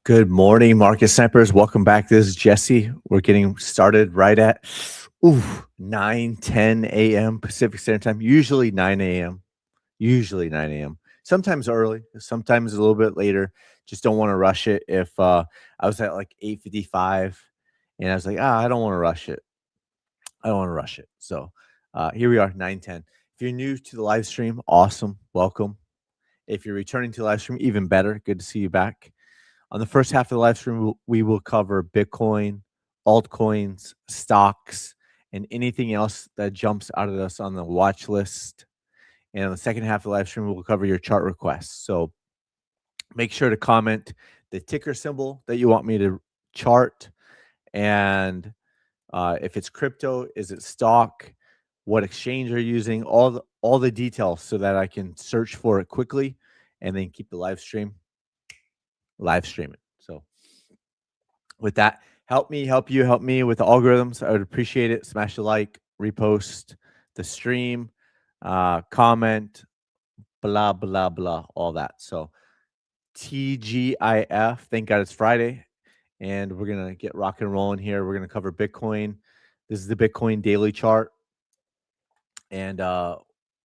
Good morning, market snipers. Welcome back. This is Jesse. We're getting started right at 9:10 a.m. Pacific Standard Time, usually 9 a.m. Usually 9 a.m. Sometimes early, sometimes a little bit later. Just don't want to rush it. If I was at like 8:55 and I was like, I don't want to rush it. I don't want to rush it. So here we are, 9:10. If you're new to the live stream, awesome. Welcome. If you're returning to the live stream, even better. Good to see you back. On the first half of the live stream, we will cover Bitcoin, altcoins, stocks, and anything else that jumps out at us on the watch list. And on the second half of the live stream, we'll cover your chart requests. So make sure to comment the ticker symbol that you want me to chart. And if it's crypto, is it stock? What exchange are you using? All the details so that I can search for it quickly and then keep the live streaming. So with that, help me with the algorithms. I would appreciate it. Smash the like, repost the stream, comment, blah, blah, blah, all that. So TGIF, thank God it's Friday. And we're going to get rock and rolling here. We're going to cover Bitcoin. This is the Bitcoin daily chart. And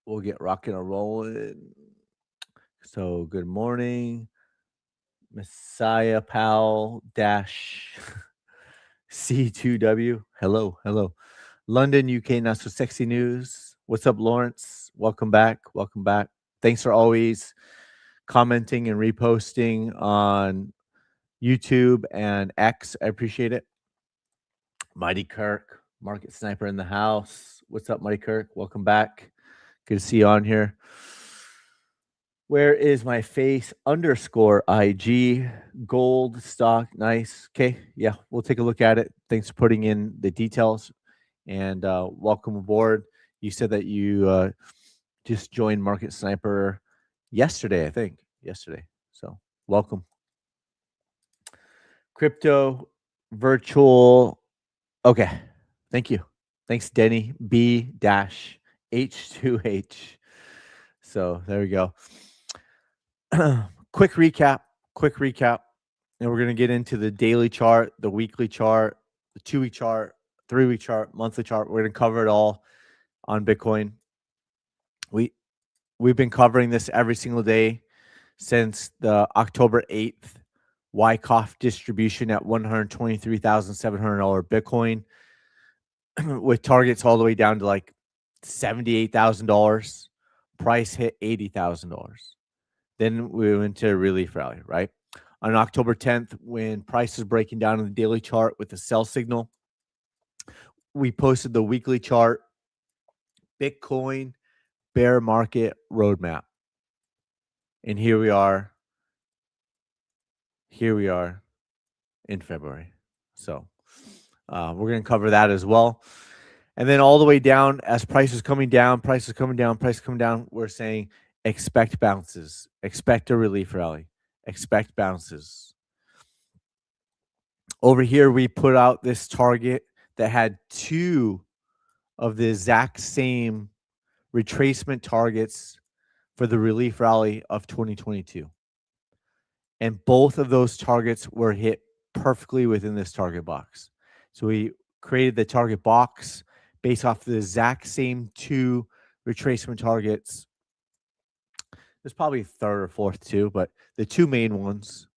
we'll get rocking and rolling. So good morning, Messiah Powell dash C2W. Hello. London, UK, not so sexy news. What's up, Lawrence? Welcome back. Thanks for always commenting and reposting on YouTube and X. I appreciate it. Mighty Kirk, market sniper in the house. What's up, Mighty Kirk? Welcome back. Good to see you on here. Where is my face _IG gold stock? Nice. Okay. Yeah, we'll take a look at it. Thanks for putting in the details and welcome aboard. You said that you just joined Market Sniper yesterday, I think. So welcome. Crypto virtual. Okay. Thank you. Thanks, Denny B-H2H. So there we go. Quick recap, and we're going to get into the daily chart, the weekly chart, the 2-week chart, 3-week chart, monthly chart. We're going to cover it all on Bitcoin. We've been covering this every single day since the October 8th Wyckoff distribution at $123,700 Bitcoin with targets all the way down to like $78,000. Price hit $80,000. Then we went to a relief rally, right? On October 10th, when price is breaking down in the daily chart with the sell signal, we posted the weekly chart, Bitcoin bear market roadmap. And here we are in February. So we're going to cover that as well. And then all the way down, as price is coming down, we're saying expect bounces, expect a relief rally, expect bounces. Over here, we put out this target that had 2 of the exact same retracement targets for the relief rally of 2022. And both of those targets were hit perfectly within this target box. So we created the target box based off the exact same 2 retracement targets. There's probably a third or fourth too, but the 2 main ones.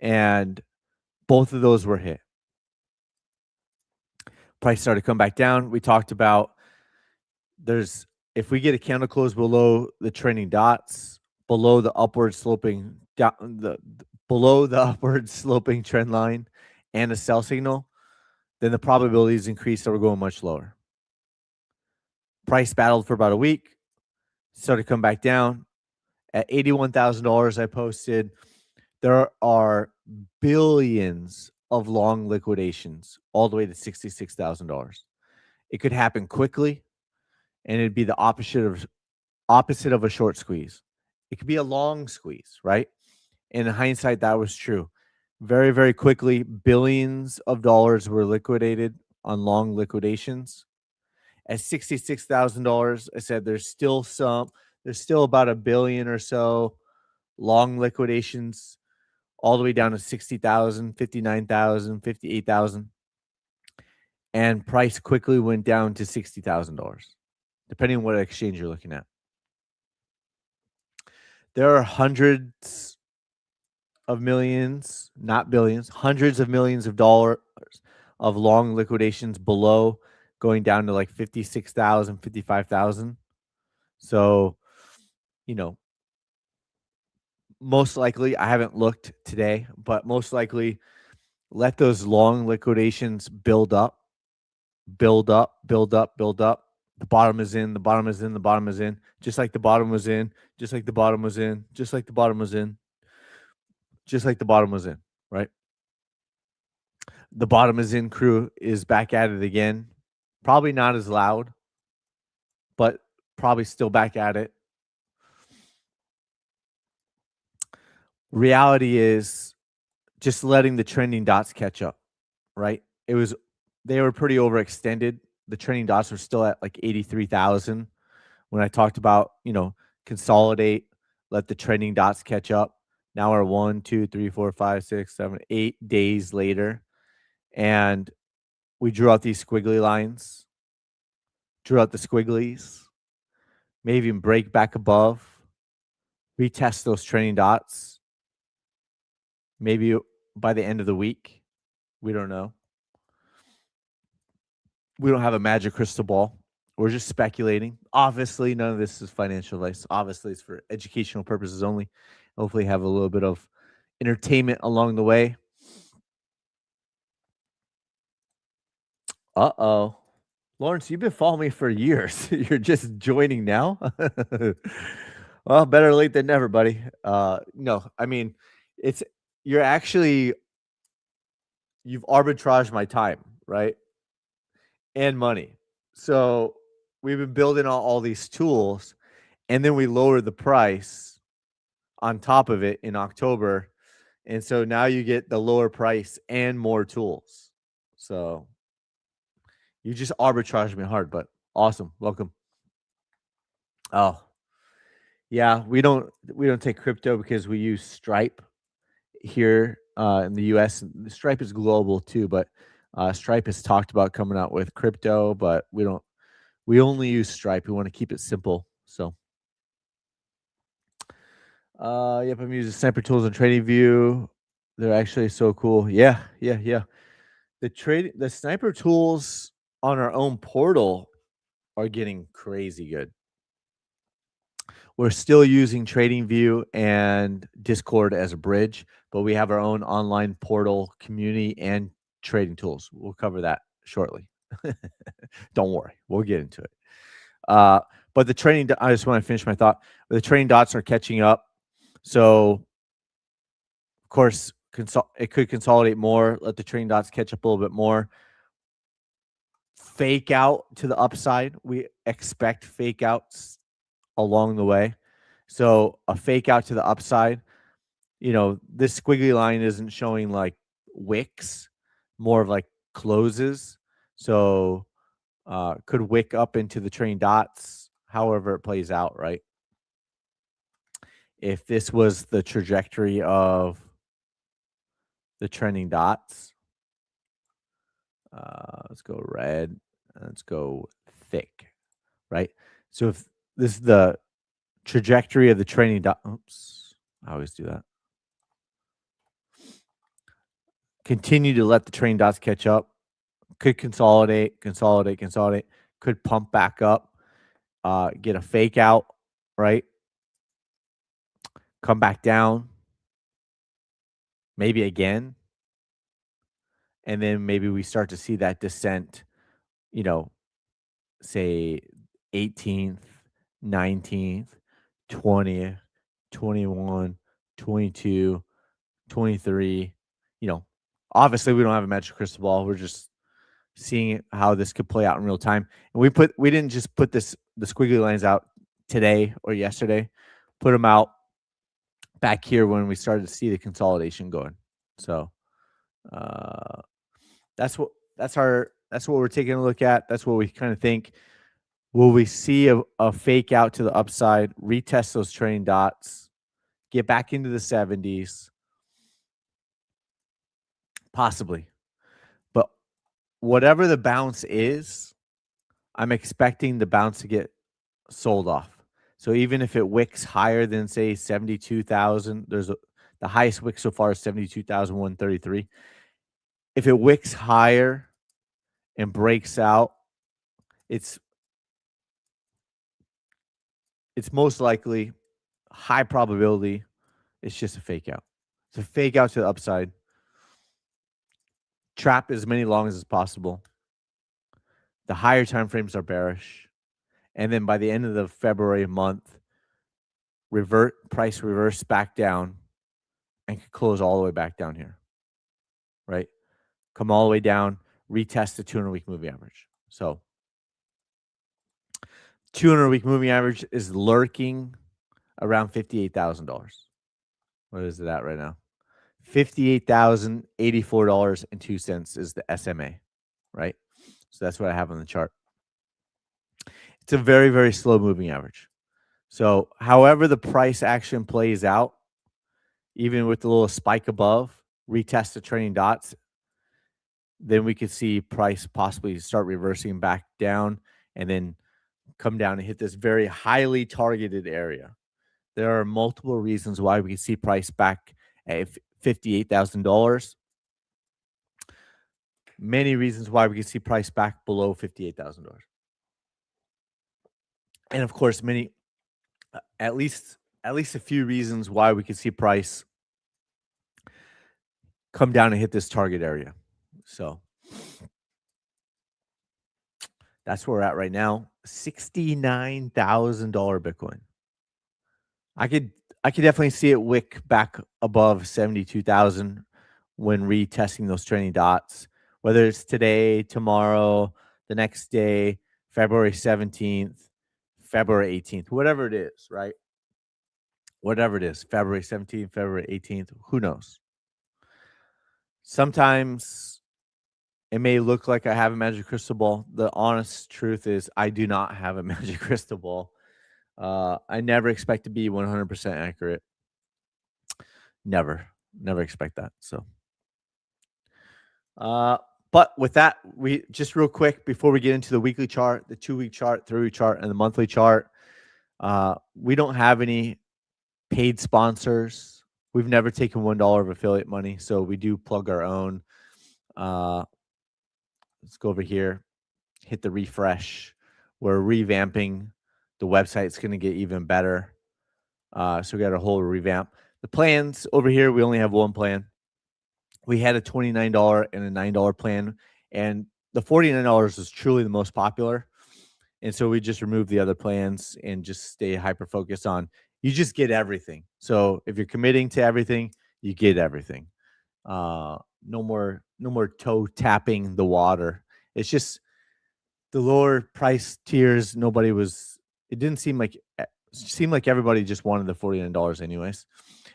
And both of those were hit. Price started to come back down. We talked about if we get a candle close below the trending dots, below the upward sloping trend line and a sell signal, then the probabilities increase that we're going much lower. Price battled for about a week, started to come back down. At $81,000, I posted, there are billions of long liquidations all the way to $66,000. It could happen quickly, and it'd be the opposite of a short squeeze. It could be a long squeeze, right? And in hindsight, that was true. Very, very quickly, billions of dollars were liquidated on long liquidations. At $66,000, I said there's still about $1 billion or so long liquidations all the way down to 60,000, 59,000, 58,000, and price quickly went down to $60,000, depending on what exchange you're looking at. There are hundreds of millions, not billions, hundreds of millions of dollars of long liquidations below, going down to like 56,000, 55,000. So, you know, most likely, I haven't looked today, but most likely let those long liquidations build up, build up, build up, build up. The bottom is in, the bottom is in, the bottom is in, just like the bottom was in, just like the bottom was in, just like the bottom was in, just like the bottom was in, right? The bottom is in crew is back at it again. Probably not as loud, but probably still back at it. Reality is just letting the trending dots catch up, right? They were pretty overextended. The trending dots were still at like 83,000 when I talked about, consolidate, let the trending dots catch up. Now we're 1, 2, 3, 4, 5, 6, 7, 8 days later. And we drew out these squiggly lines, drew out the squigglies, maybe even break back above, retest those trending dots. Maybe by the end of the week. We don't know. We don't have a magic crystal ball. We're just speculating. Obviously, none of this is financial advice. Obviously, it's for educational purposes only. Hopefully, have a little bit of entertainment along the way. Uh-oh. Lawrence, you've been following me for years. You're just joining now? Well, better late than never, buddy. No, I mean, you've arbitraged my time, right? And money. So we've been building all these tools, and then we lowered the price on top of it in October. And so now you get the lower price and more tools. So you just arbitraged me hard, but awesome. Welcome. Oh, yeah, we don't take crypto because we use Stripe here in the US. Stripe is global too, but Stripe has talked about coming out with crypto, but we only use Stripe. We want to keep it simple. So yep, I'm using Sniper Tools and Trading View. They're actually so cool. Yeah. The Sniper Tools on our own portal are getting crazy good. We're still using TradingView and Discord as a bridge, but we have our own online portal, community, and trading tools. We'll cover that shortly. Don't worry, we'll get into it. But the trading, I just want to finish my thought. The trading dots are catching up. So, of course, it could consolidate more, let the trading dots catch up a little bit more. Fake out to the upside. We expect fake outs along the way. So a fake out to the upside, this squiggly line isn't showing like wicks, more of like closes. So could wick up into the train dots, however it plays out, right? If this was the trajectory of the trending dots, let's go red, let's go thick, right? So if this is the trajectory of the trending dot, oops, I always do that. Continue to let the train dots catch up. Could consolidate, could pump back up, get a fake out, right? Come back down, maybe again. And then maybe we start to see that descent, say 18th, 19th, 20th, 21, 22, 23. Obviously we don't have a magic crystal ball. We're just seeing how this could play out in real time. And we didn't just put the squiggly lines out today or yesterday, put them out back here when we started to see the consolidation going. So that's what we're taking a look at. That's what we kind of think. Will we see a fake out to the upside, retest those trailing dots, get back into the 70s, Possibly. But whatever the bounce is, I'm expecting the bounce to get sold off. So even if it wicks higher than say 72,000, the highest wick so far is 72,133. If it wicks higher and breaks out, it's most likely high probability it's just a fake out. It's a fake out to the upside. Trap as many longs as possible. The higher time frames are bearish. And then by the end of the February month, price reverse back down and could close all the way back down here. Right? Come all the way down, retest the 200-week moving average. So 200-week moving average is lurking around $58,000. What is it at right now? $58,084.02 is the SMA, right? So that's what I have on the chart. It's a very, very slow moving average. So however the price action plays out, even with the little spike above, retest the trailing dots, then we could see price possibly start reversing back down and then come down and hit this very highly targeted area. There are multiple reasons why we can see price back at $58,000. Many reasons why we can see price back below $58,000. And of course, at least a few reasons why we could see price come down and hit this target area. So that's where we're at right now. $69,000 Bitcoin. I could definitely see it wick back above 72,000 when retesting those trailing dots, whether it's today, tomorrow, the next day, February 17th, February 18th, whatever it is, right? Whatever it is, February 17th, February 18th, who knows? Sometimes it may look like I have a magic crystal ball. The honest truth is I do not have a magic crystal ball. I never expect to be 100% accurate. Never expect that. So, but with that, we just real quick before we get into the weekly chart, the 2-week chart, 3-week chart, and the monthly chart, we don't have any paid sponsors. We've never taken $1 of affiliate money, so we do plug our own. Let's go over here, hit the refresh. We're revamping the website. It's going to get even better. So we got a whole revamp. The plans over here, we only have one plan. We had a $29 and a $9 plan, and the $49 was truly the most popular. And so we just removed the other plans and just stay hyper focused on you just get everything. So if you're committing to everything, you get everything. No more toe tapping the water. It's just the lower price tiers. It didn't seem like everybody just wanted the $49 anyways.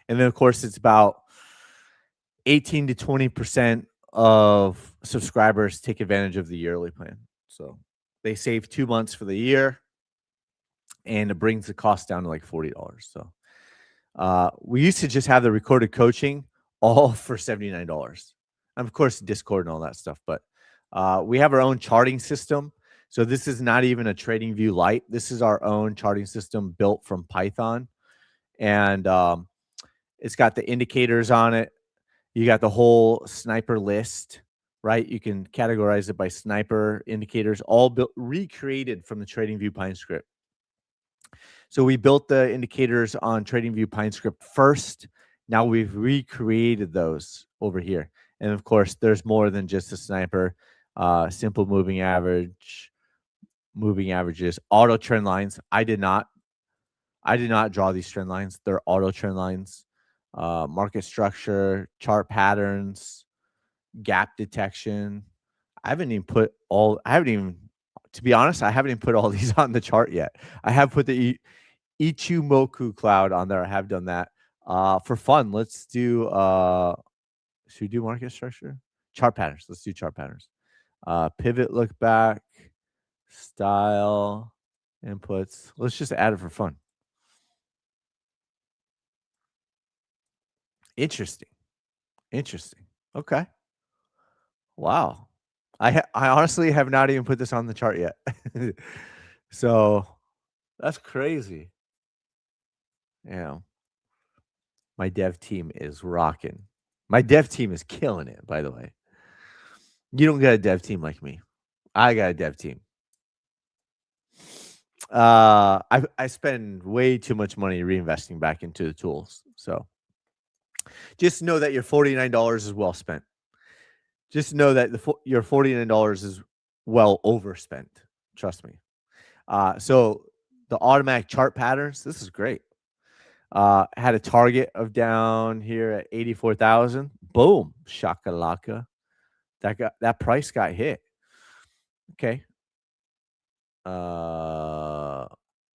And then of course it's about 18 to 20% of subscribers take advantage of the yearly plan. So they save 2 months for the year and it brings the cost down to like $40. So we used to just have the recorded coaching all for $79. And of course, Discord and all that stuff. But we have our own charting system. So this is not even a TradingView Lite. This is our own charting system built from Python. And it's got the indicators on it. You got the whole sniper list, right? You can categorize it by sniper indicators, all recreated from the TradingView PineScript. So we built the indicators on TradingView PineScript first. Now we've recreated those over here. And of course, there's more than just a sniper. Simple moving average, moving averages, auto trend lines. I did not draw these trend lines. They're auto trend lines. Market structure, chart patterns, gap detection. To be honest, I haven't even put all these on the chart yet. I have put the Ichimoku cloud on there. I have done that. For fun, let's do, should we do market structure? Chart patterns. Let's do chart patterns. Pivot look back, style, inputs. Let's just add it for fun. Interesting. Okay. Wow. I honestly have not even put this on the chart yet. So, that's crazy. Yeah. My dev team is rocking. My dev team is killing it, by the way. You don't get a dev team like me. I got a dev team. I spend way too much money reinvesting back into the tools. So just know that your $49 is well spent. Just know that your $49 is well overspent. Trust me. So the automatic chart patterns, this is great. Had a target of down here at 84,000. Boom, shakalaka. That price got hit. Okay.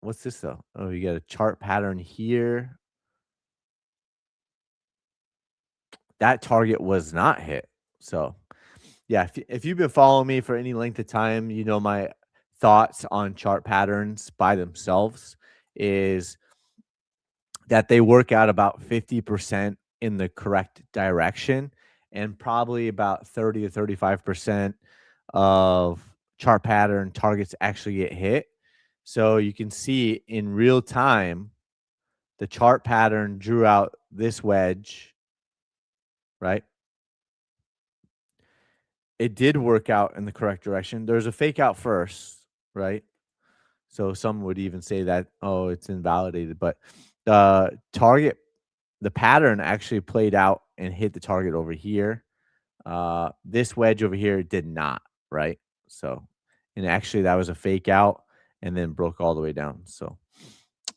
What's this though? Oh, you got a chart pattern here. That target was not hit. So, yeah, if you've been following me for any length of time, you know my thoughts on chart patterns by themselves is that they work out about 50% in the correct direction and probably about 30 to 35% of chart pattern targets actually get hit. So you can see in real time, the chart pattern drew out this wedge, right? It did work out in the correct direction. There's a fake out first, right? So some would even say that, oh, it's invalidated, but the target, the pattern actually played out and hit the target over here. This wedge over here did not, right? So, and actually that was a fake out and then broke all the way down. So,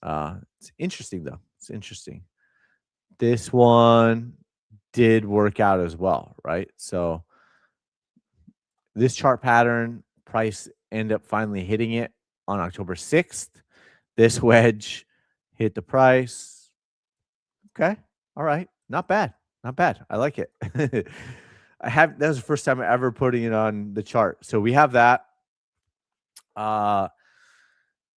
it's interesting though. It's interesting. This one did work out as well, right? So, this chart pattern price ended up finally hitting it on October 6th. This wedge hit the price. Okay. All right. Not bad. Not bad. I like it. That was the first time ever putting it on the chart. So we have that.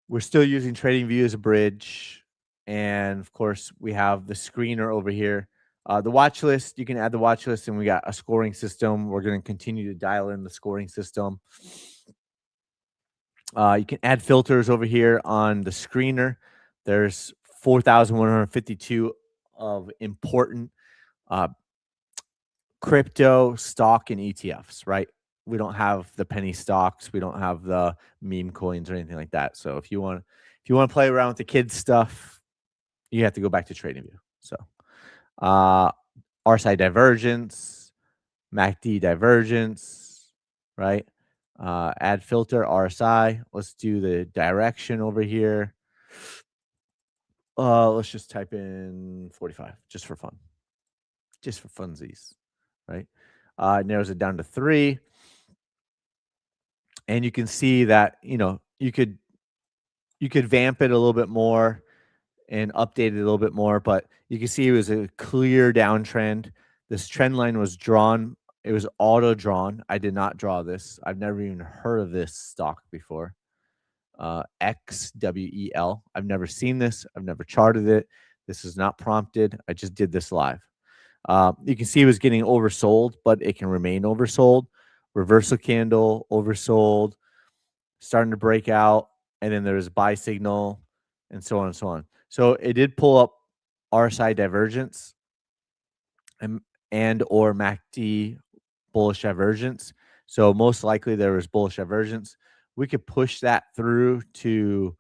We're still using TradingView as a bridge. And of course, we have the screener over here. The watch list, you can add the watch list, and we got a scoring system. We're going to continue to dial in the scoring system. You can add filters over here on the screener. There's 4,152 of important crypto, stock, and ETFs, right? We don't have the penny stocks. We don't have the meme coins or anything like that. So if you want to play around with the kids stuff, you have to go back to TradingView. So RSI divergence, MACD divergence, right? Add filter RSI. Let's do the direction over here. Let's just type in 45 just for fun. Just for funsies, right? It narrows it down to 3. And you can see that, you could vamp it a little bit more and update it a little bit more, but you can see it was a clear downtrend. This trend line was drawn. It was auto drawn. I did not draw this. I've never even heard of this stock before. XWEL. I've never seen this. I've never charted it. This is not prompted. I just did this live. You can see it was getting oversold, but it can remain oversold. Reversal candle, oversold, starting to break out, and then there's buy signal, and so on and so on. So it did pull up RSI divergence and or MACD bullish divergence. So most likely there was bullish divergence. We could push that through to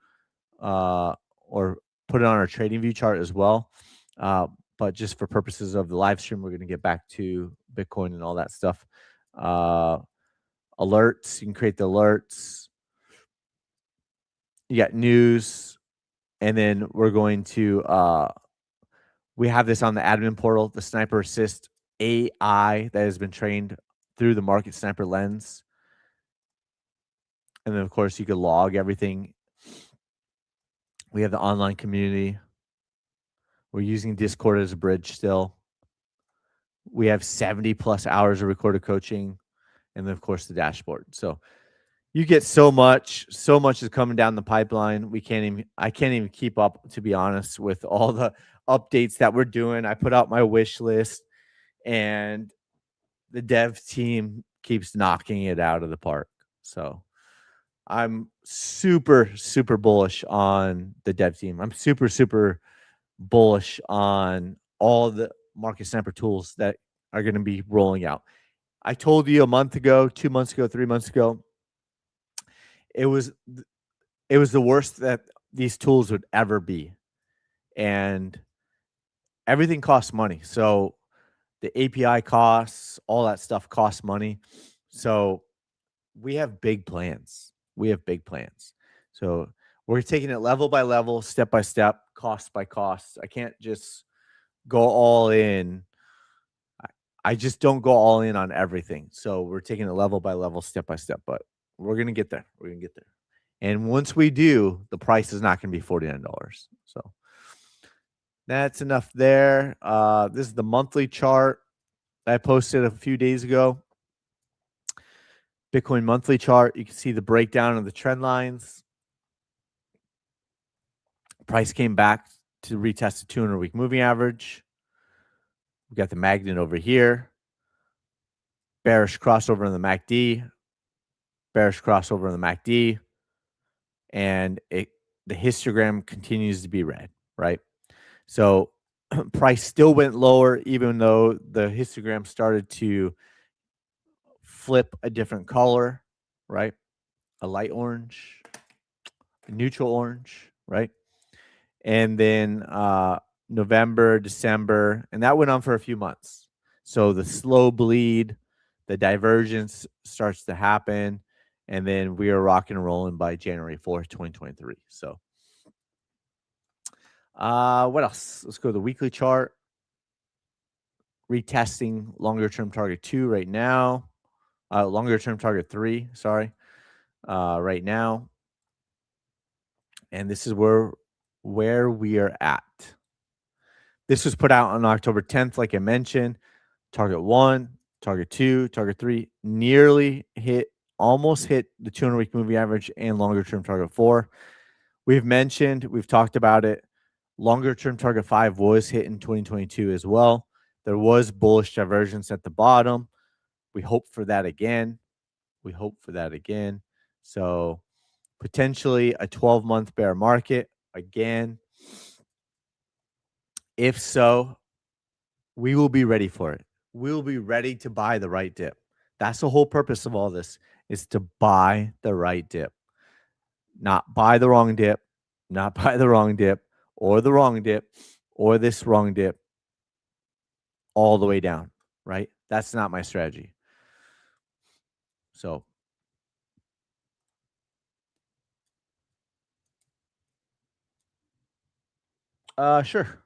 or put it on our TradingView chart as well. But just for purposes of the live stream, we're going to get back to Bitcoin and all that stuff. Alerts, you can create the alerts. You got news, and then we're going to we have this on the admin portal, the Sniper Assist AI that has been trained through the Market Sniper lens. And then, of course, you could log everything. We have the online community. We're using Discord as a bridge still. We have 70 plus hours of recorded coaching. And then, of course, the dashboard. So you get so much is coming down the pipeline. I can't even keep up, to be honest, with all the updates that we're doing. I put out my wish list, and the dev team keeps knocking it out of the park. So I'm super, super bullish on the dev team. I'm super, super bullish on all the market sniper tools that are going to be rolling out. I told you a month ago, 2 months ago, 3 months ago, it was the worst that these tools would ever be. And everything costs money. So the API costs, all that stuff costs money. So we have big plans. We have big plans. So we're taking it level by level, step by step, cost by cost. I can't just go all in. I just don't go all in on everything. So we're taking it level by level, step by step, but we're going to get there. We're going to get there. And once we do, the price is not going to be $49. So that's enough there. This is the monthly chart I posted a few days ago. Bitcoin monthly chart. You can see the breakdown of the trend lines. Price came back to retest the 200-week moving average. We got the magnet over here. Bearish crossover in the MACD. Bearish crossover in the MACD. And the histogram continues to be red, right? So price still went lower, even though the histogram started to flip a different color, right? A light orange, a neutral orange, right? And then November, December, and that went on for a few months. So the slow bleed, the divergence starts to happen, and then we are rocking and rolling by January 4th, 2023. So what else? Let's go to the weekly chart. Retesting longer term target 2 right now. Longer term target 3, sorry. Right now. And this is where we are at. This was put out on October 10th, like I mentioned. Target 1, target 2, target 3 nearly hit, almost hit the 200-week moving average and longer term target 4. We've talked about it. Longer term target 5 was hit in 2022 as well. There was bullish divergence at the bottom. We hope for that again. So potentially a 12-month bear market again. If so, we will be ready for it. We'll be ready to buy the right dip. That's the whole purpose of all this, is to buy the right dip. Not buy the wrong dip, not buy the wrong dip, or the wrong dip, or this wrong dip all the way down, right? That's not my strategy. So sure.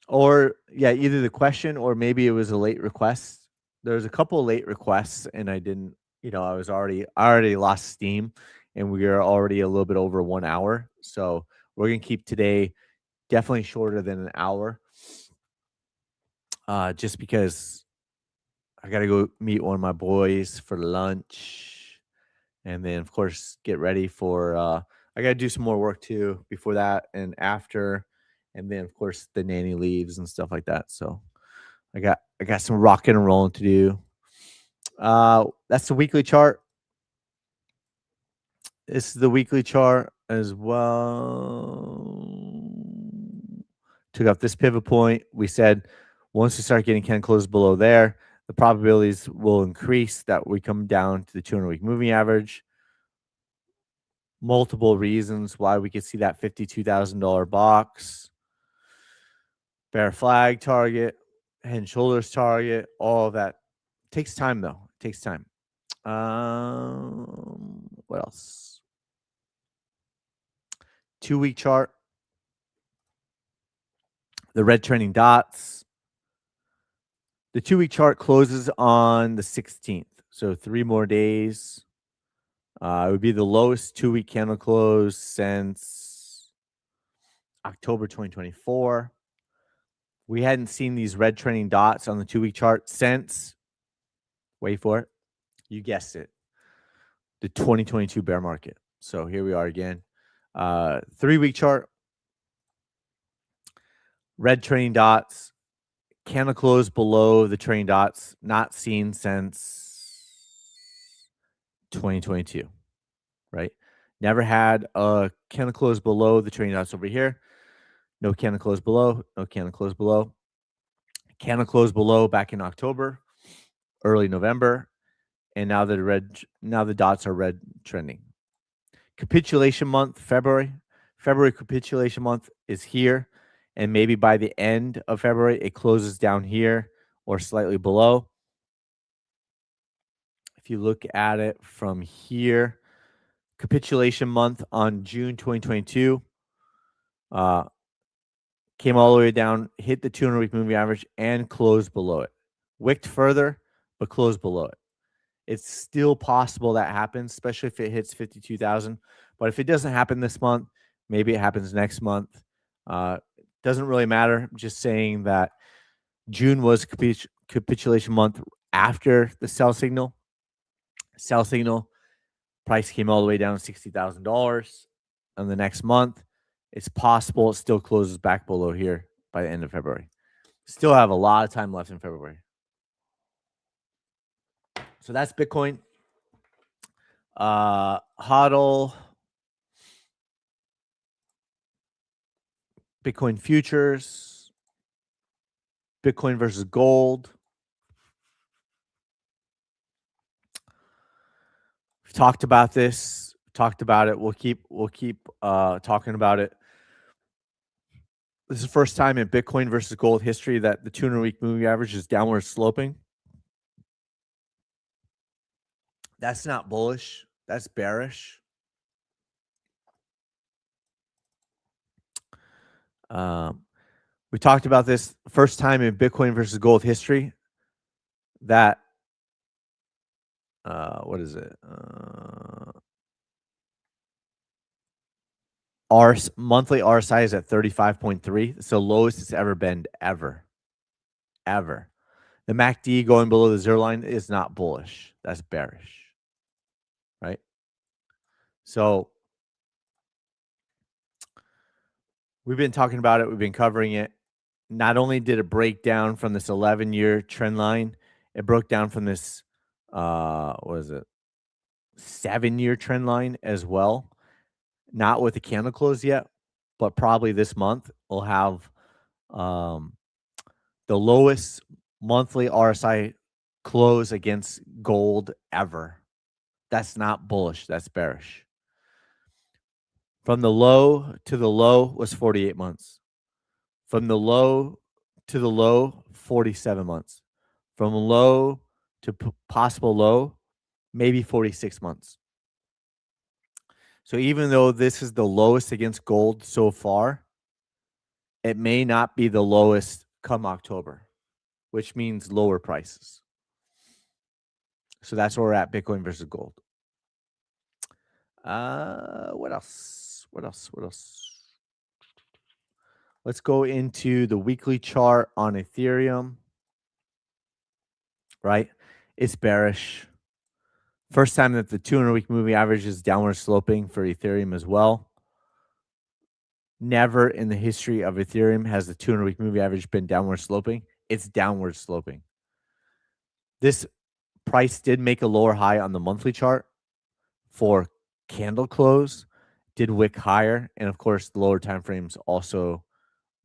Or yeah, either the question or maybe it was a late request. There's a couple of late requests and I didn't, I already lost steam and we are already a little bit over 1 hour. So we're going to keep today definitely shorter than an hour. Just because I got to go meet one of my boys for lunch and then of course get ready for, I got to do some more work too before that and after. And then of course the nanny leaves and stuff like that. So I got some rocking and rolling to do. That's the weekly chart. This is the weekly chart as well. Took up this pivot point. We said once we start getting Ken close below there, the probabilities will increase that we come down to the 200-week moving average. Multiple reasons why we could see that $52,000 box. Bear flag target, head and shoulders target, all of that. Takes time though. It takes time. What else? 2-week chart. The red trending dots. The 2-week chart closes on the 16th. So 3 more days. It would be the lowest 2-week candle close since October 2024. We hadn't seen these red trending dots on the 2-week chart since, wait for it, you guessed it, the 2022 bear market. So here we are again. 3-week chart, red trending dots, candle close below the trailing dots, not seen since 2022, right? Never had a candle close below the trailing dots over here. No candle close below, no candle close below. Candle close below back in October, early November, and now the dots are red trending. Capitulation month, February. February capitulation month is here, and maybe by the end of February it closes down here or slightly below. If you look at it from here, capitulation month on June 2022 came all the way down, hit the 200-week moving average, and closed below it. Wicked further, but closed below it. It's still possible that happens, especially if it hits 52,000. But if it doesn't happen this month, maybe it happens next month. Doesn't really matter. I'm just saying that June was capitulation month after the sell signal. Sell signal price came all the way down to $60,000. And the next month, it's possible it still closes back below here by the end of February. Still have a lot of time left in February. So that's Bitcoin. HODL, Bitcoin futures, Bitcoin versus gold. We've talked about this. Talked about it. We'll keep talking about it. This is the first time in Bitcoin versus gold history that the 200-week moving average is downward sloping. That's not bullish. That's bearish. We talked about this first time in Bitcoin versus gold history that what is it? Our monthly RSI is at 35.3. It's the lowest it's ever been, ever. The MACD going below the zero line is not bullish. That's bearish, right? So we've been talking about it. We've been covering it. Not only did it break down from this 11-year trend line, it broke down from this, 7-year trend line as well. Not with the candle close yet, but probably this month we'll have the lowest monthly RSI close against gold ever. That's not bullish. That's bearish. From the low to the low was 48 months. From the low to the low, 47 months. From low to possible low, maybe 46 months. So even though this is the lowest against gold so far, it may not be the lowest come October, which means lower prices. So that's where we're at, Bitcoin versus gold. What else? Let's go into the weekly chart on Ethereum. Right? It's bearish. First time that the 200-week moving average is downward sloping for Ethereum as well. Never in the history of Ethereum has the 200-week moving average been downward sloping. It's downward sloping. This price did make a lower high on the monthly chart for candle close, did wick higher, and of course the lower time frames also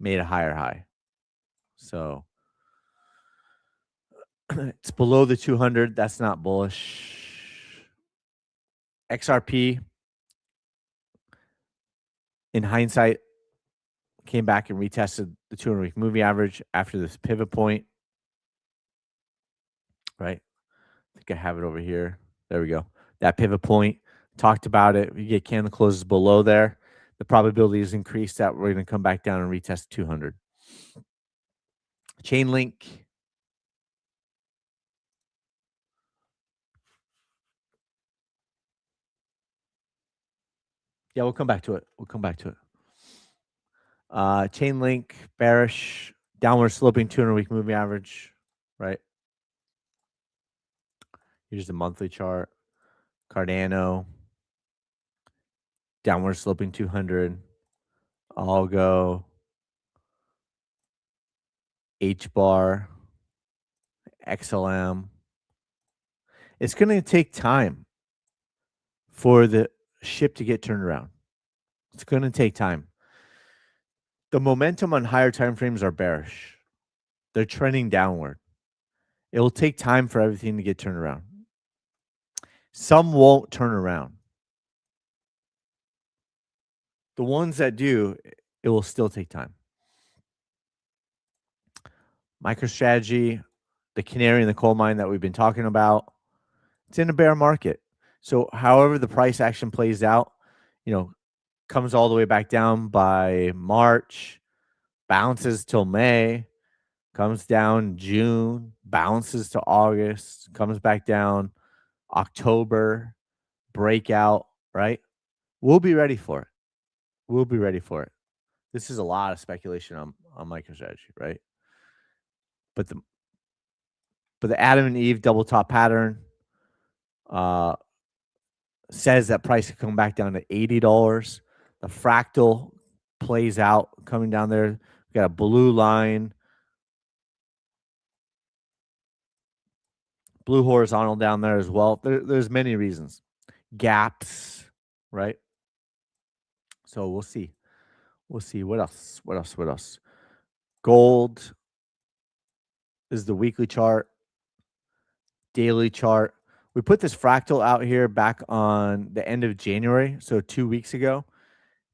made a higher high. So it's below the 200. That's not bullish. XRP, in hindsight, came back and retested the 200-week moving average after this pivot point. Right? I think I have it over here. There we go. That pivot point, talked about it. If you get candle closes below there, the probability is increased that we're going to come back down and retest 200. Chainlink. Yeah, we'll come back to it. Chainlink, bearish, downward sloping 200-week moving average, right? Here's the monthly chart. Cardano, downward sloping 200. Algo, H bar, XLM. It's going to take time for the ship to get turned around. It's going to take time. The momentum on higher time frames are bearish. They're trending downward. It will take time for everything to get turned around. Some won't turn around. The ones that do, it will still take time. MicroStrategy, the canary in the coal mine that we've been talking about, it's in a bear market. So however the price action plays out, comes all the way back down by March, bounces till May, comes down June, bounces to August, comes back down October, breakout, right? We'll be ready for it. We'll be ready for it. This is a lot of speculation on MicroStrategy, right? But the Adam and Eve double top pattern says that price could come back down to $80. The fractal plays out coming down there. We got a blue line, blue horizontal down there as well. There's many reasons. Gaps, right? So we'll see. We'll see. What else? Gold is the weekly chart, daily chart. We put this fractal out here back on the end of January, so 2 weeks ago.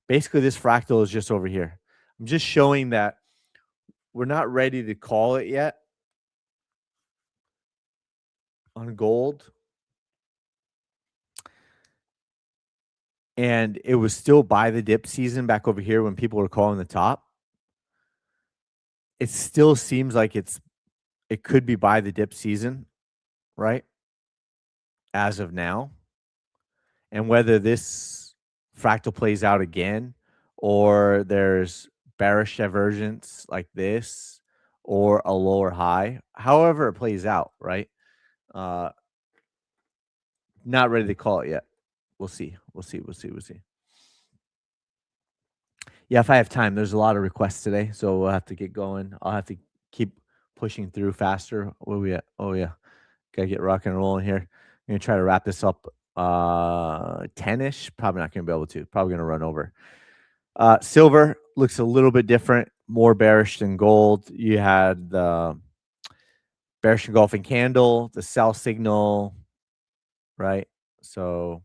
Basically, this fractal is just over here. I'm just showing that we're not ready to call it yet on gold. And it was still buy the dip season back over here when people were calling the top. It still seems like it could be buy the dip season, right? As of now. And whether this fractal plays out again or there's bearish divergence like this or a lower high, however it plays out, right? Not ready to call it yet. We'll see. Yeah, if I have time, there's a lot of requests today, so we'll have to get going. I'll have to keep pushing through faster. Where we at? Oh yeah, gotta get rocking and rolling here. I'm gonna try to wrap this up 10-ish. Probably not gonna be able to. Probably gonna run over. Silver looks a little bit different, more bearish than gold. You had the bearish engulfing candle, the sell signal, right? So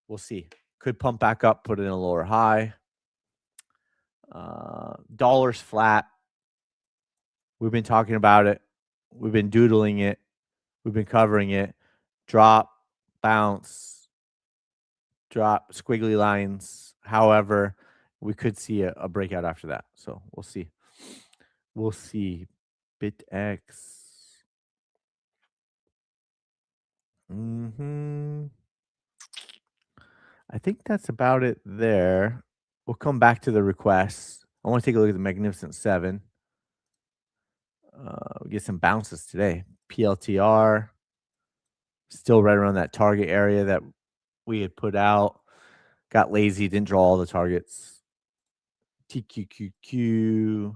we'll see. Could pump back up, put it in a lower high. Dollar's flat. We've been talking about it. We've been doodling it. We've been covering it. Drop, bounce, drop, squiggly lines. However, we could see a breakout after that. So we'll see. We'll see. BitX. I think that's about it there. We'll come back to the requests. I want to take a look at the Magnificent Seven. We get some bounces today. PLTR. Still right around that target area that we had put out. Got lazy, didn't draw all the targets. TQQQ.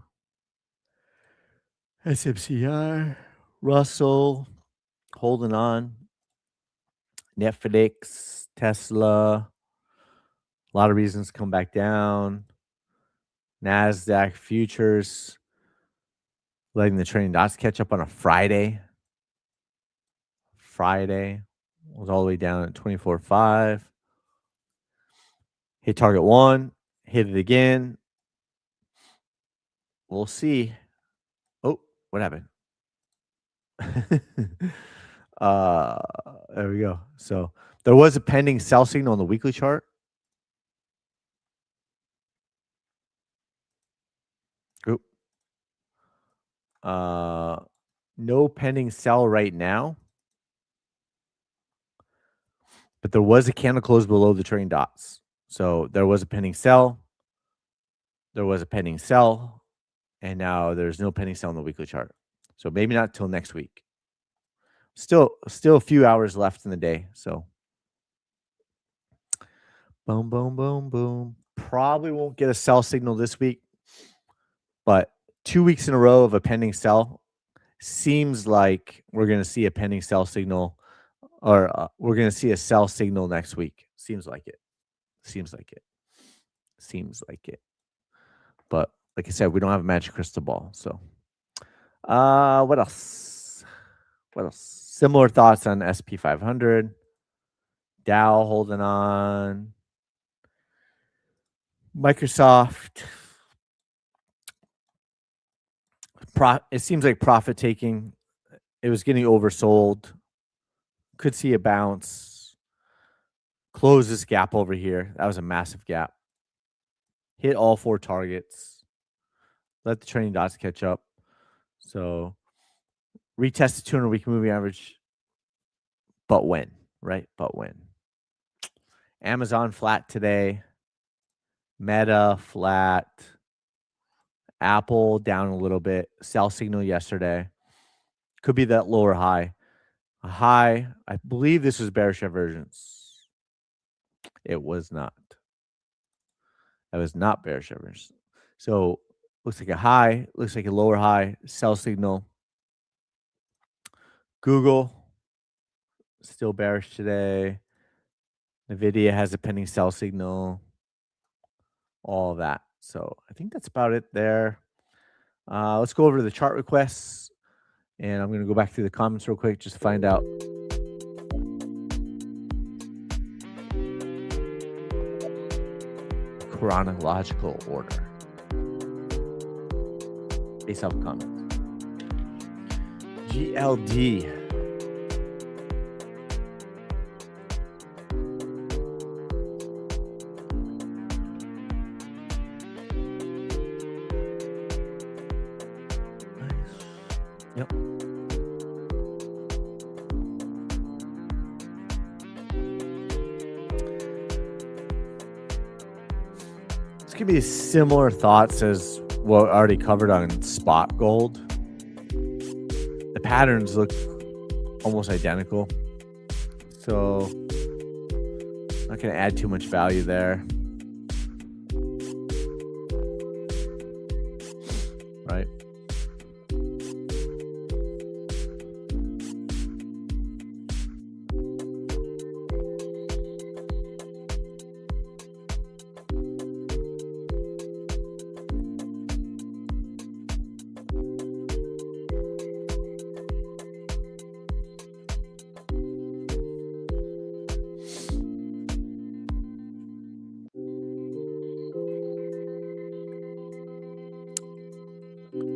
SMCR. Russell. Holding on. Netflix. Tesla. A lot of reasons to come back down. NASDAQ futures. Letting the trading dots catch up on a Friday. Was all the way down at 24.5. Hit target 1. Hit it again. We'll see. Oh, what happened? There we go. So there was a pending sell signal on the weekly chart. Oop. No pending sell right now. But there was a candle close below the trading dots. So there was a pending sell. There was a pending sell. And now there's no pending sell on the weekly chart. So maybe not till next week. Still a few hours left in the day. So boom, boom, boom, boom. Probably won't get a sell signal this week. But 2 weeks in a row of a pending sell. Seems like we're going to see a pending sell signal, or we're going to see a sell signal next week. Seems like it. Seems like it. Seems like it. But like I said, we don't have a magic crystal ball. So, what else? What else? Similar thoughts on SP 500. Dow holding on. Microsoft. It seems like profit taking. It was getting oversold. Could see a bounce. Close this gap over here. That was a massive gap. Hit all 4 targets. Let the trailing dots catch up. So retest the 200-week moving average. But when, right? But when. Amazon flat today. Meta flat. Apple down a little bit. Sell signal yesterday. Could be that lower high. A high. I believe this was bearish divergence. It was not. That was not bearish divergence. So looks like a high. Looks like a lower high. Sell signal. Google still bearish today. Nvidia has a pending sell signal. All of that. So I think that's about it there. Let's go over to the chart requests. And I'm going to go back through the comments real quick just to find out. Chronological order. Based off comments. GLD. Yep. This could be similar thoughts as what I already covered on spot gold. The patterns look almost identical. So not going to add too much value there. Right?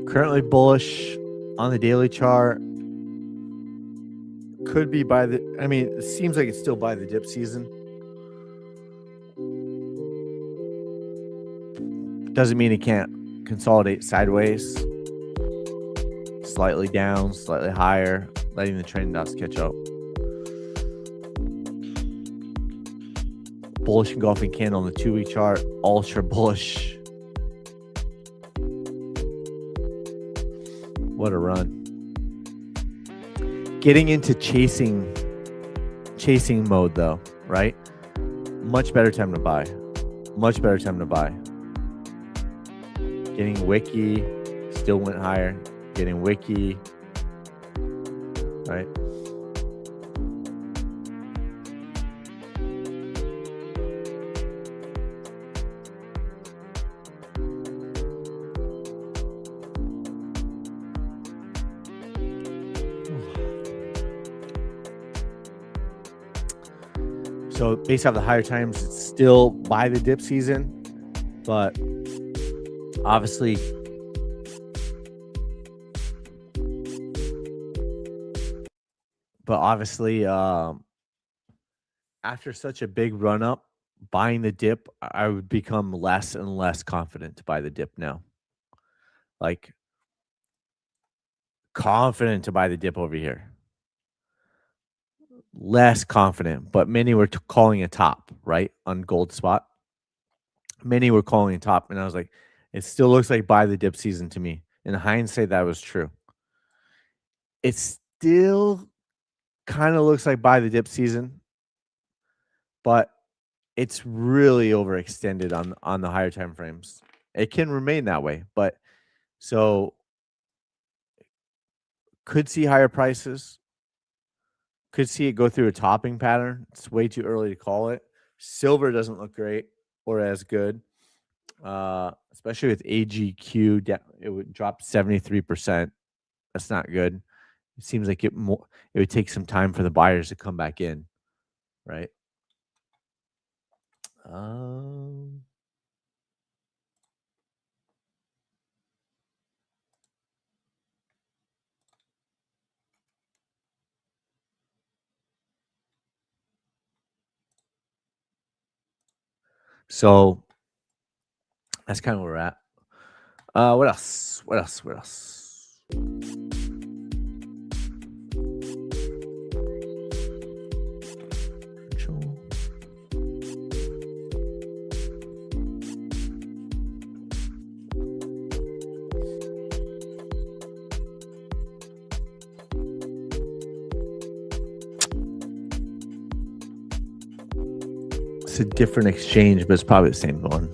Currently bullish on the daily chart. Could be by the, I mean, it seems like it's still by the dip season. Doesn't mean it can't consolidate sideways. Slightly down, slightly higher, letting the trend dots catch up. Bullish engulfing candle on the 2-week chart. Ultra bullish. What a run. Getting into chasing mode though, right? Much better time to buy. Much better time to buy. Getting wiki, still went higher. Getting wiki, right? So based off the higher times, it's still by the dip season, but obviously after such a big run up, buying the dip, I would become less and less confident to buy the dip now. Like confident to buy the dip over here. Less confident, but many were calling a top, right? On gold spot. Many were calling a top, and I was like, it still looks like buy the dip season to me. In hindsight, that was true. It still kind of looks like buy the dip season, but it's really overextended on the higher time frames. It can remain that way, but So could see higher prices. Could see it go through a topping pattern. It's way too early to call it. Silver doesn't look great or as good, especially with AGQ. It would drop 73%. That's not good. It seems like it would take some time for the buyers to come back in, right? Um, so that's kind of where we're at. What else? What else? What else? Control. It's a different exchange, but it's probably the same one.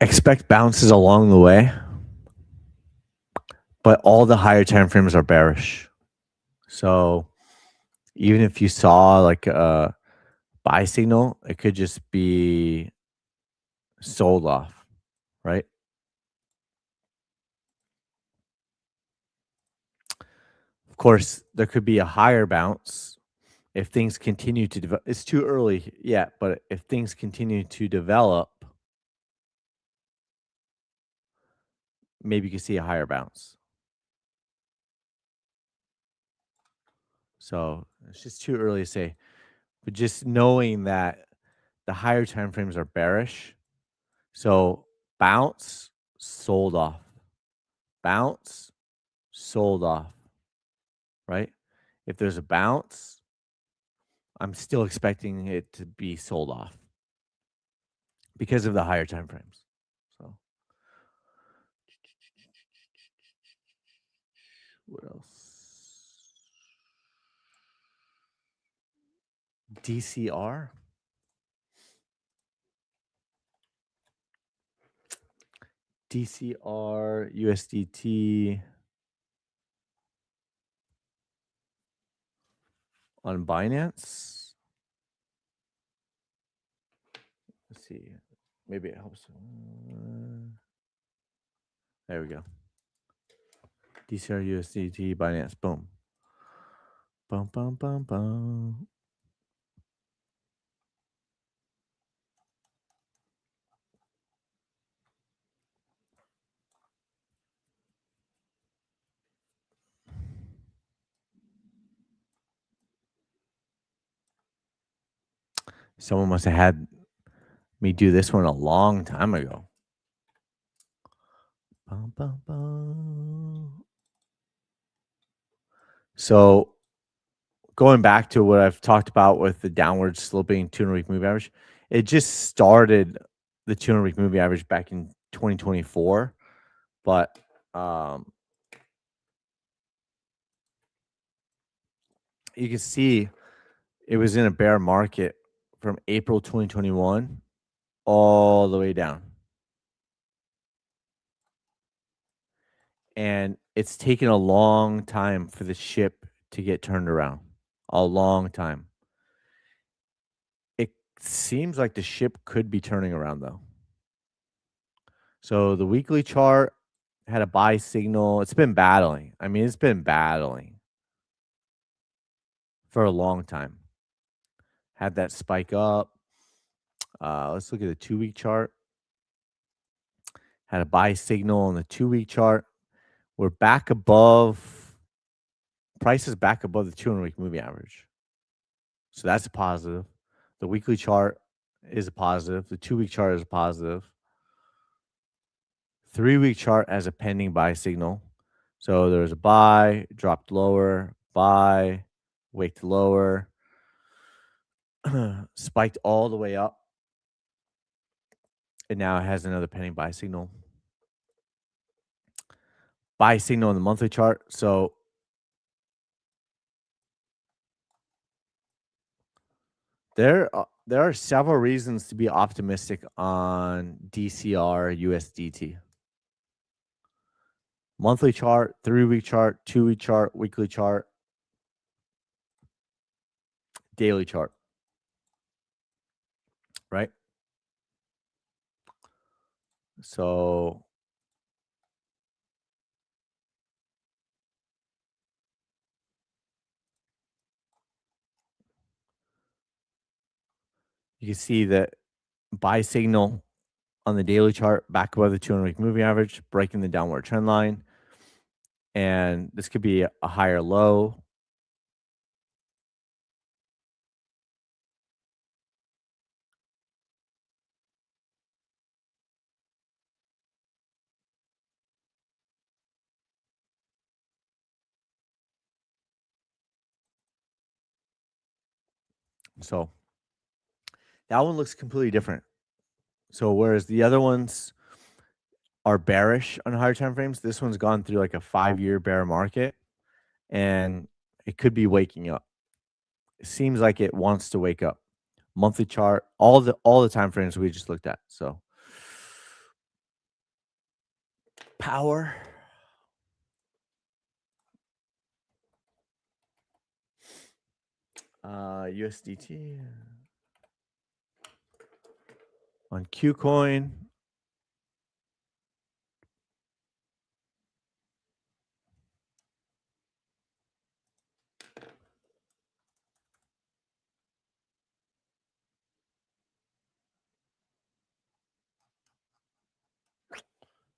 Expect bounces along the way, but all the higher time frames are bearish. So even if you saw like a buy signal, it could just be sold off, right? Of course, there could be a higher bounce if things continue to develop. It's too early yet, but if things continue to develop, maybe you can see a higher bounce. So it's just too early to say. But just knowing that the higher time frames are bearish, so bounce, sold off, bounce, sold off, right? If there's a bounce, I'm still expecting it to be sold off because of the higher time frames. So what else? DCR. DCR, USDT on Binance. Let's see. Maybe it helps. There we go. DCR, USDT, Binance. Boom. Bum, bum, bum, bum. Someone must have had me do this one a long time ago. Bum, bum, bum. So going back to what I've talked about with the downward sloping 200-week moving average, it just started the 200-week moving average back in 2024, but you can see it was in a bear market from April 2021 all the way down. And it's taken a long time for the ship to get turned around. A long time. It seems like the ship could be turning around though. So the weekly chart had a buy signal. It's been battling. I mean, it's been battling for a long time. Had that spike up. Let's look at the 2-week chart. Had a buy signal on the 2-week chart. We're back above, price is back above the 200-week moving average. So that's a positive. The weekly chart is a positive. The 2-week chart is a positive. 3-week chart has a pending buy signal. So there's a buy, dropped lower, buy, wicked lower, spiked all the way up, and now it has another pending buy signal. Buy signal on the monthly chart. So there are several reasons to be optimistic on DCR USDT. Monthly chart, 3-week chart, 2-week chart, weekly chart, daily chart, right? So you can see that buy signal on the daily chart back above the 200-week moving average, breaking the downward trend line. And this could be a higher low. So that one looks completely different. So whereas the other ones are bearish on higher time frames, this one's gone through like a 5-year bear market, and it could be waking up. It seems like it wants to wake up. Monthly chart, all the time frames we just looked at. So power. USDT on Qcoin.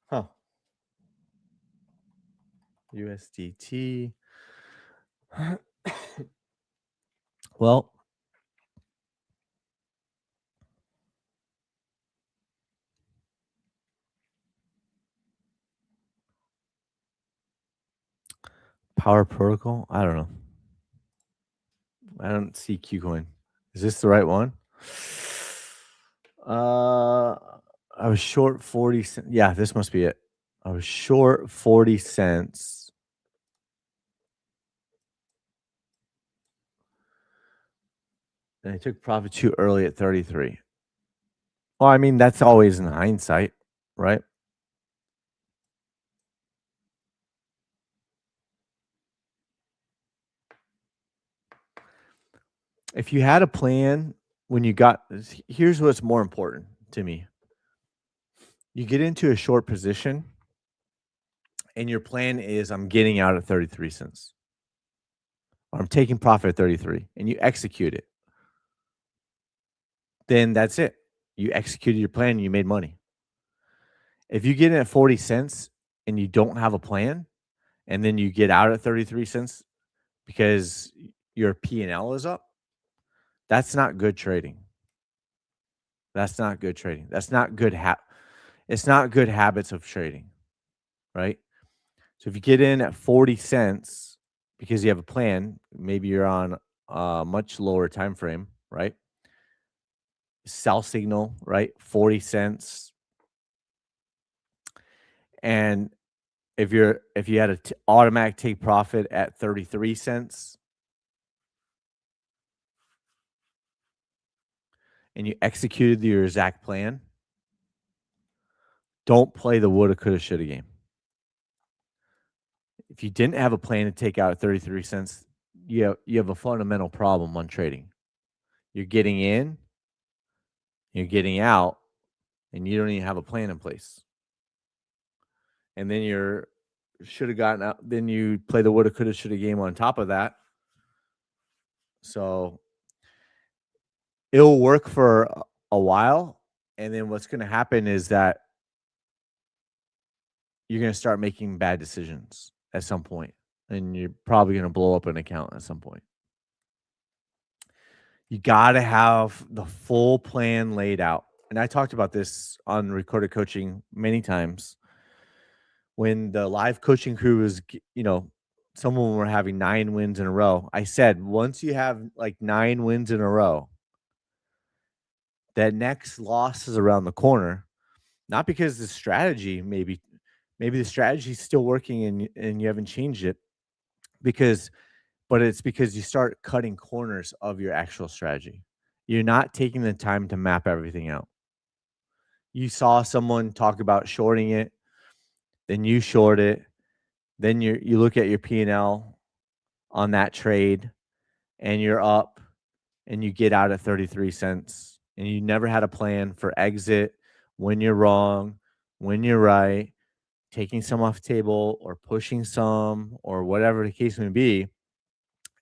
Huh. USDT. Well, Power Protocol. I don't know. I don't see Qcoin. Is this the right one? I was short 40 cents. Yeah, this must be it. I was short 40 cents. And I took profit too early at 33. Well, I mean, that's always in hindsight, right? If you had a plan when you got, here's what's more important to me. You get into a short position and your plan is I'm getting out at 33 cents. Or I'm taking profit at 33 and you execute it. Then that's it. You executed your plan and you made money. If you get in at 40 cents and you don't have a plan and then you get out at 33 cents because your P&L is up, that's not good trading. That's not good trading. That's not good it's not good habits of trading, right? So if you get in at 40 cents because you have a plan, maybe you're on a much lower time frame, right? Sell signal, right? 40 cents. And if you had a automatic take profit at 33 cents and you executed your exact plan, don't play the woulda, coulda, shoulda game. If you didn't have a plan to take out at 33 cents, you have a fundamental problem on trading. You're getting in, you're getting out, and you don't even have a plan in place. And then you're should have gotten out. Then you play the woulda, coulda, shoulda game on top of that. So it'll work for a while, and then what's going to happen is that you're going to start making bad decisions at some point, and you're probably going to blow up an account at some point. You got to have the full plan laid out. And I talked about this on recorded coaching many times. When the live coaching crew was, some of them were having 9 wins in a row. I said, once you have like 9 wins in a row, that next loss is around the corner. Not because the strategy, maybe the strategy is still working and you haven't changed it, but it's because you start cutting corners of your actual strategy. You're not taking the time to map everything out. You saw someone talk about shorting it, then you short it, then you look at your P&L on that trade, and you're up, and you get out at 33 cents, and you never had a plan for exit, when you're wrong, when you're right, taking some off the table or pushing some or whatever the case may be.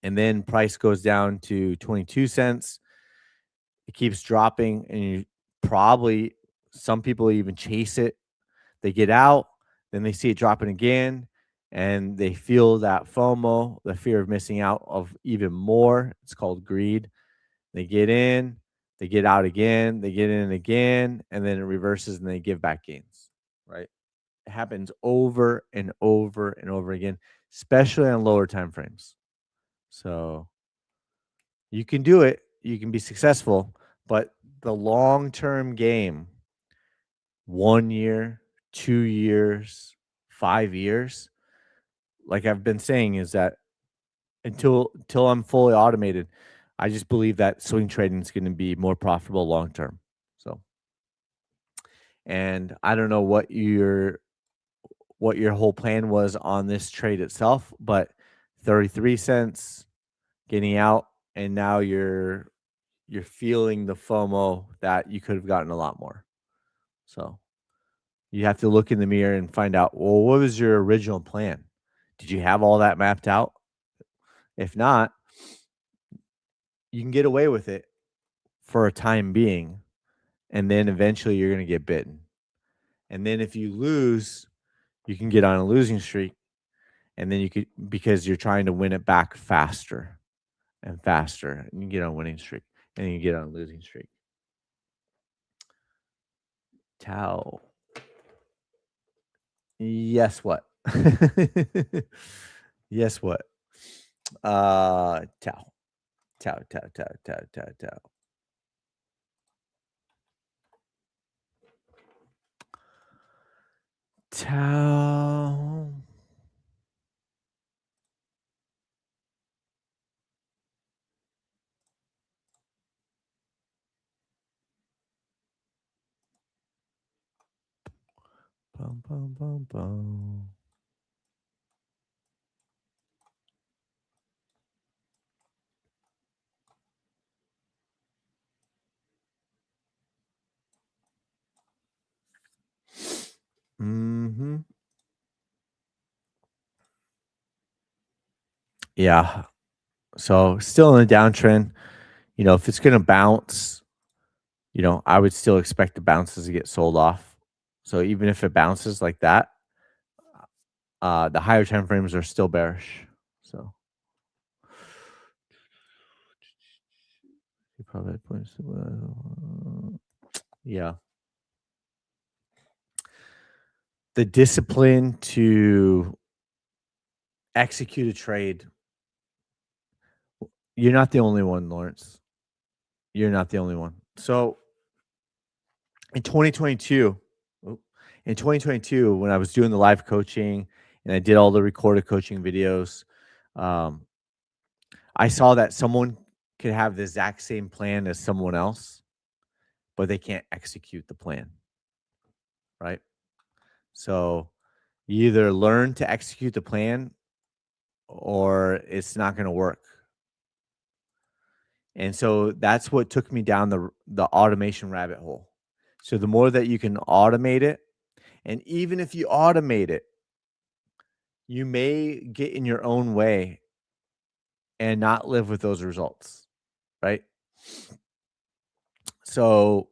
And then price goes down to 22 cents. It keeps dropping, and you probably, some people even chase it. They get out, then they see it dropping again, and they feel that FOMO, the fear of missing out, of even more. It's called greed. They get in, they get out again, they get in again, and then it reverses and they give back gains, right? It happens over and over and over again, especially on lower time frames. So you can do it, you can be successful, but the long-term game, 1 year, 2 years, 5 years, like I've been saying, is that until I'm fully automated, I just believe that swing trading is going to be more profitable long term. So, and I don't know what your whole plan was on this trade itself, but 33 cents getting out, and now you're feeling the FOMO that you could have gotten a lot more. So you have to look in the mirror and find out, well, what was your original plan? Did you have all that mapped out? If not, you can get away with it for a time being, and then eventually you're going to get bitten. And then if you lose, you can get on a losing streak, and then you could, because you're trying to win it back faster and faster, and you get on a winning streak, and then you get on a losing streak. Tau. Yes, what? Yes, what? Tau. Tau, tau, tau, tau, tau, tau. Tau. Bum, bum, bum, bum. Mm-hmm. Yeah. So still in a downtrend. If it's gonna bounce, I would still expect the bounces to get sold off. So even if it bounces like that, the higher time frames are still bearish. So you probably had points. Yeah. The discipline to execute a trade. You're not the only one, Lawrence. You're not the only one. So in 2022, when I was doing the live coaching and I did all the recorded coaching videos, I saw that someone could have the exact same plan as someone else, but they can't execute the plan, right? So you either learn to execute the plan or it's not going to work. And so that's what took me down the automation rabbit hole. So the more that you can automate it, and even if you automate it, you may get in your own way and not live with those results, right? So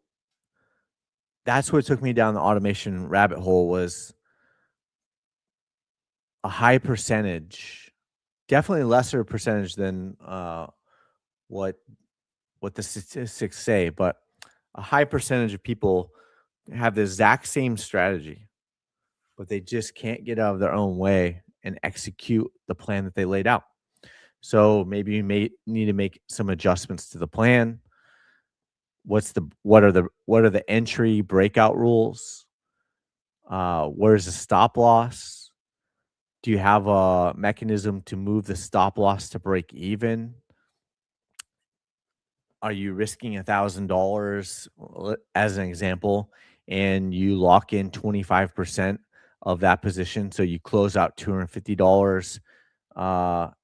that's what took me down the automation rabbit hole was a high percentage, definitely lesser percentage than what what the statistics say, but a high percentage of people have the exact same strategy, but they just can't get out of their own way and execute the plan that they laid out. So maybe you may need to make some adjustments to the plan. What are the entry breakout rules? Where's the stop loss? Do you have a mechanism to move the stop loss to break even? Are you risking $1,000 as an example, and you lock in 25% of that position, so you close out $250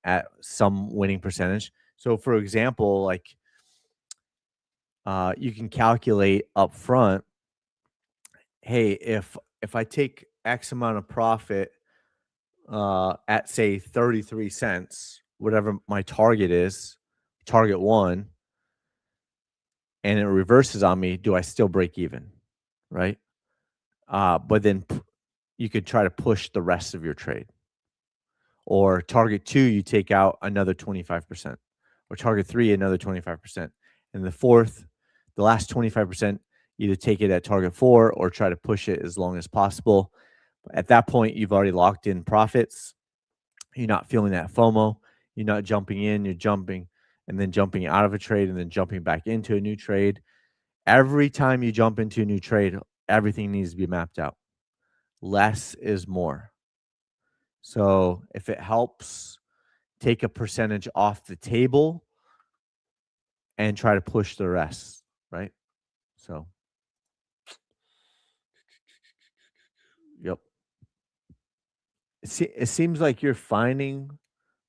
at some winning percentage? So, for example, like you can calculate upfront, hey, if I take X amount of profit at say 33 cents, whatever my target is, target one, and it reverses on me, do I still break even? Right. But then you could try to push the rest of your trade. Or target two, you take out another 25%. Or target three, another 25%. And the last 25%, either take it at target four or try to push it as long as possible. At that point, you've already locked in profits. You're not feeling that FOMO. You're not jumping in, you're jumping and then jumping out of a trade and then jumping back into a new trade. Every time you jump into a new trade, everything needs to be mapped out. Less is more. So if it helps, take a percentage off the table and try to push the rest, right? So, yep. It seems like you're finding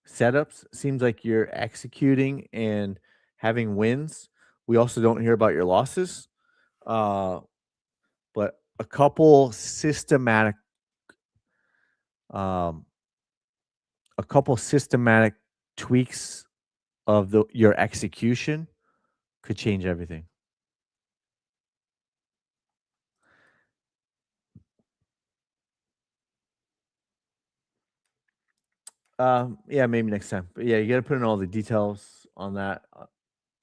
setups, seems like you're executing and having wins. We also don't hear about your losses. Uh, but um, a couple systematic tweaks of your execution could change everything. Yeah, maybe next time. But yeah, you got to put in all the details on that.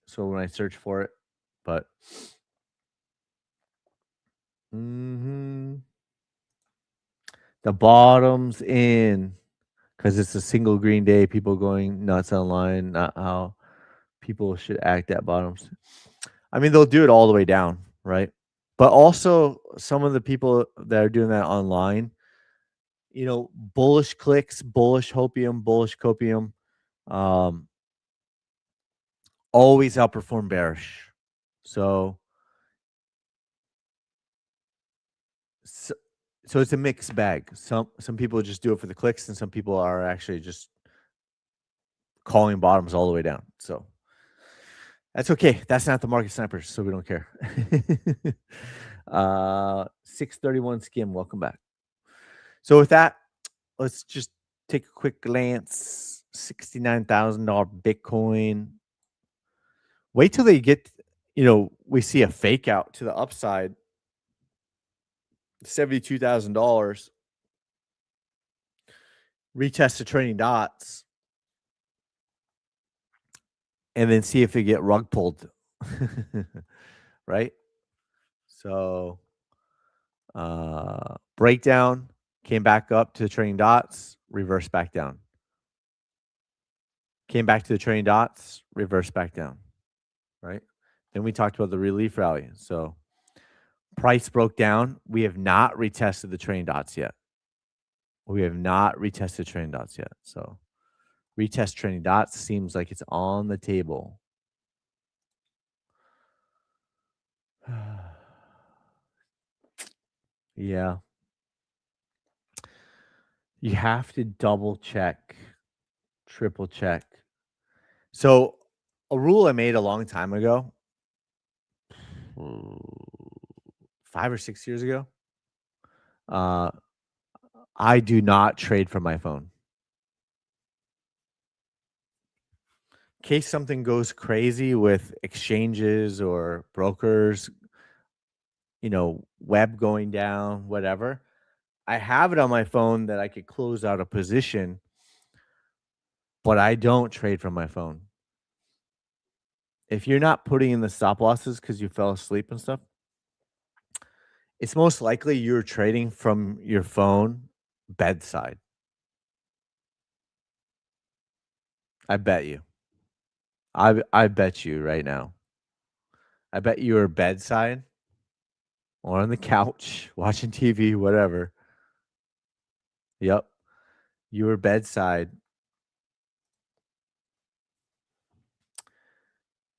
So when I search for it, but mhm, the bottom's in because it's a single green day. People going nuts online. Not how people should act at bottoms. I mean, they'll do it all the way down, right? But also, some of the people that are doing that online, bullish clicks, bullish hopium, bullish copium, um, always outperform bearish. So, so, so it's a mixed bag. Some people just do it for the clicks, and some people are actually just calling bottoms all the way down. So that's okay. That's not the market snipers, so we don't care. 631 skim. Welcome back. So with that, let's just take a quick glance. $69,000 Bitcoin. Wait till they get, we see a fake out to the upside. $72,000. Retest the training dots. And then see if they get rug pulled. Right? So breakdown, came back up to the training dots, reverse back down. Came back to the training dots, reverse back down. Right? Then we talked about the relief rally. So price broke down. We have not retested the training dots yet. We have not retested training dots yet. So retest training dots seems like it's on the table. Yeah. You have to double check, triple check. So a rule I made a long time ago, 5 or 6 years ago, uh, I do not trade from my phone. In case something goes crazy with exchanges or brokers, web going down, whatever. I have it on my phone that I could close out a position, but I don't trade from my phone. If you're not putting in the stop losses because you fell asleep and stuff, it's most likely you're trading from your phone bedside. I bet you. I bet you right now. I bet you are bedside or on the couch watching TV, whatever. Yep. You were bedside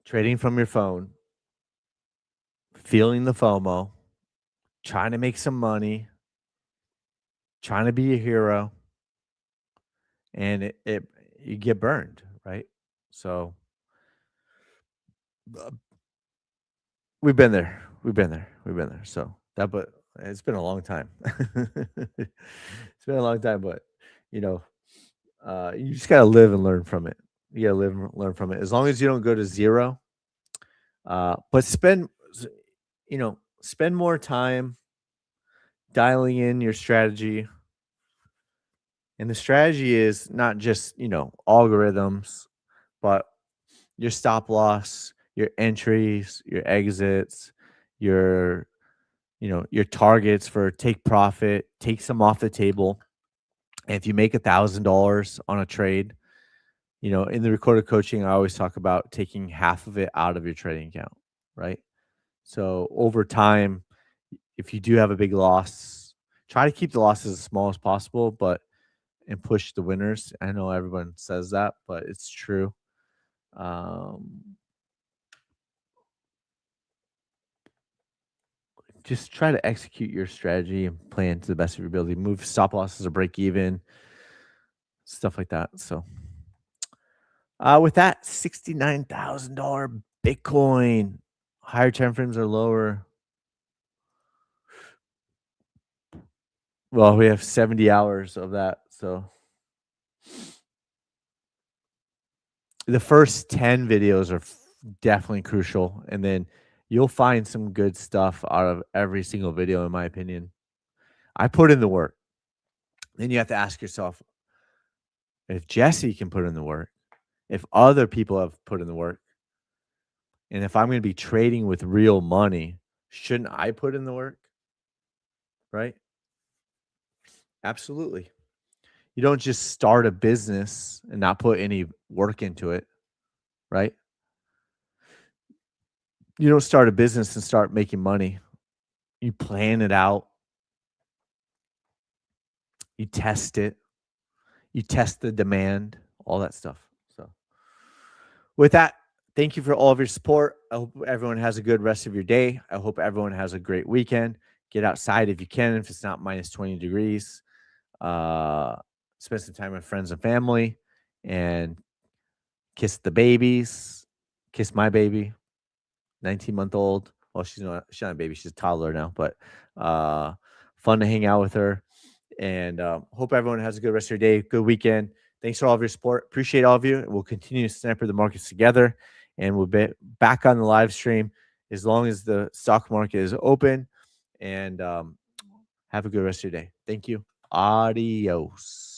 trading from your phone, feeling the FOMO, trying to make some money, trying to be a hero, and it you get burned, right? So uh, we've been there. We've been there. We've been there. So that, but it's been a long time. It's been a long time, but you know, you just gotta live and learn from it. You gotta live and learn from it. As long as you don't go to zero, but spend more time dialing in your strategy. And the strategy is not just, algorithms, but your stop loss, your entries, your exits, your, your targets for take profit, take some off the table. And if you make $1,000 on a trade, in the recorded coaching, I always talk about taking half of it out of your trading account, right? So over time, if you do have a big loss, try to keep the losses as small as possible, but and push the winners. I know everyone says that, but it's true. Um, just try to execute your strategy and plan to the best of your ability. Move stop losses or break even, stuff like that. So, with that, $69,000 Bitcoin. Higher time frames are lower. Well, we have 70 hours of that. So the first 10 videos are definitely crucial. And then you'll find some good stuff out of every single video, in my opinion. I put in the work. Then you have to ask yourself, if Jesse can put in the work, if other people have put in the work, and if I'm going to be trading with real money, shouldn't I put in the work? Right? Absolutely. You don't just start a business and not put any work into it, right? You don't start a business and start making money. You plan it out, you test it, you test the demand, all that stuff. So, with that, thank you for all of your support. I hope everyone has a good rest of your day. I hope everyone has a great weekend. Get outside if you can, if it's not minus 20 degrees. Uh, Spend some time with friends and family and kiss the babies. Kiss my baby, 19-month-old. Well, she's not a baby, she's a toddler now, but fun to hang out with her. And hope everyone has a good rest of your day, good weekend. Thanks for all of your support. Appreciate all of you. We'll continue to sniper the markets together, and we'll be back on the live stream as long as the stock market is open. And have a good rest of your day. Thank you. Adios.